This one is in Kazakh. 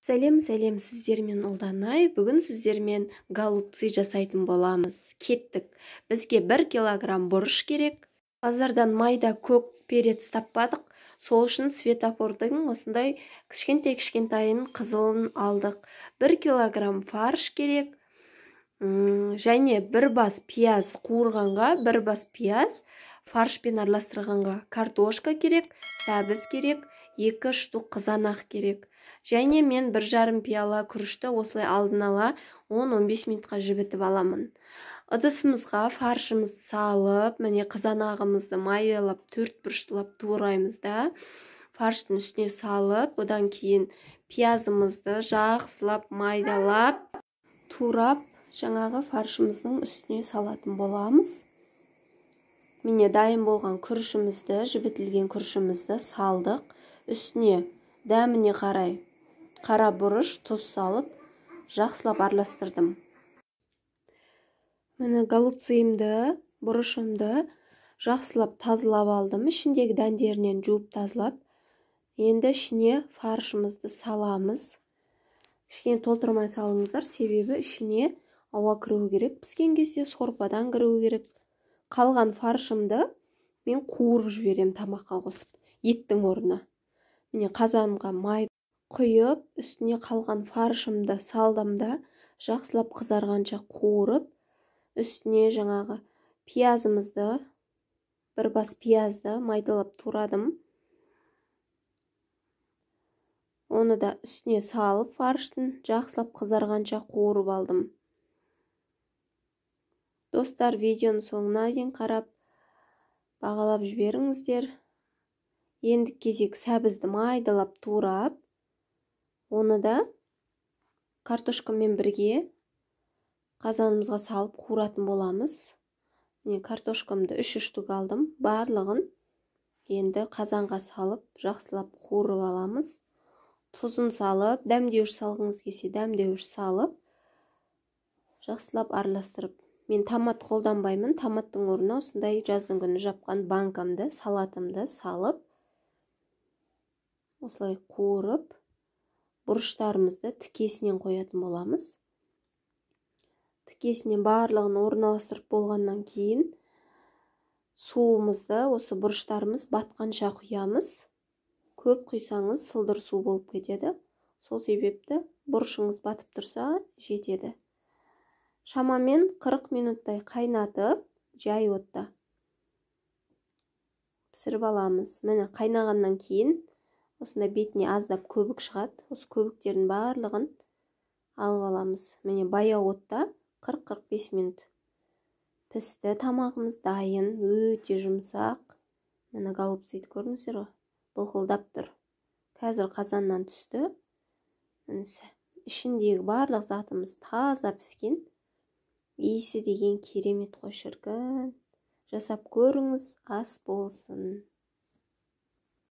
Сәлем, сіздермен Ұлданай. Бүгін сіздермен голубцы жасайтын боламыз. Кеттік. Бізге 1 килограмм бұрыш керек. Базардан майда көк перец таппадық. Сол үшін светофордың осындай кішкентайын қызылын алдық. 1 килограмм фарш керек. Және 1 бас пияз қуырғанға, 1 бас пияз фаршпен араластырғанға картошка керек, сәбіз керек, 2 штук қызанақ керек. Және мен 1,5 пиала күрішті осылай алдын ала 10-15 минутқа жібітіп аламын. Ыдысымызға фаршымызды салып, міне қызанағымызды майдалап, 4 бұрыштылап тураймыз да. Фарштың үстіне салып, одан кейін пиязымызды жақсылап майдалап, турап, жаңағы фаршымыздың үстіне салатын боламыз. Міне дайын болған күрішімізді, жібітілген күрішімізді салдық. Үстіне дәміне қарай қара бұрыш, тұз салып, жақсылап араластырдым. Міне голубцыйымды, бұрышымды жақсылап тазалап алдым. Ішіндегі дәндерінен жуып тазалап. Енді ішіне фаршымызды саламыз. Кішкене толтырмай салыңыздар, себебі ішіне ауа кіру керек. Піскен кезде сорпадан кіру керек. Қалған фаршымды мен қуырып жіберем тамаққа қосып, еттің орнына. Міне қазанға май құйып, үстіне қалған фаршымды салдым да, жақсылап қызарғанша қуырып, үстіне жаңағы пиязымызды, 1 бас пиязды майдалап турадым. Оны да үстіне салып, фарштың жақсылап қызарғанша қуырып алдым. Достар, видеоның соңына дейін қарап, бағалап жіберіңіздер. Енді кезек сәбізді майдалап турап, оны да картошкамен бірге қазанымызға салып қуыратын боламыз. Картошкамды 3 штук алдым, барлығын енді қазанға салып, жақсылап қуырып аламыз. Тұзын салып, дәмдеуіш салғыңыз келсе дәмдеуіш салып, жақсылап араластырып. Мен томат қолданбаймын, томаттың орнына осындай жаздың күні жапқан банкамды, салатымды салып, осылай қуырып, бұрыштарымызды тікесінен қоятын боламыз. Тікесінен барлығын орналастырып болғаннан кейін суымызды осы бұрыштарымыз батқанша құямыз. Көп құйсаңыз сылдыр су болып кетеді. Сол себепті бұрышыңыз батып тұрса жетеді. Шамамен 40 минуттай қайнатып, жай отта пісіріп аламыз. Міне қайнағаннан кейін осында бетіне аздап көбік шығады. Осы көбіктердің барлығын алып аламыз. Міне баяу отта 40-45 минут пісті. Тамағымыз дайын, өте жұмсақ. Міне голубцыйды көрдіңіздер ғой, былқылдап тұр. Қазір қазаннан түсті. Ішіндегі барлық затымыз таза піскен. Иісі деген керемет қой шіркін. Жасап көріңіз, ас болсын.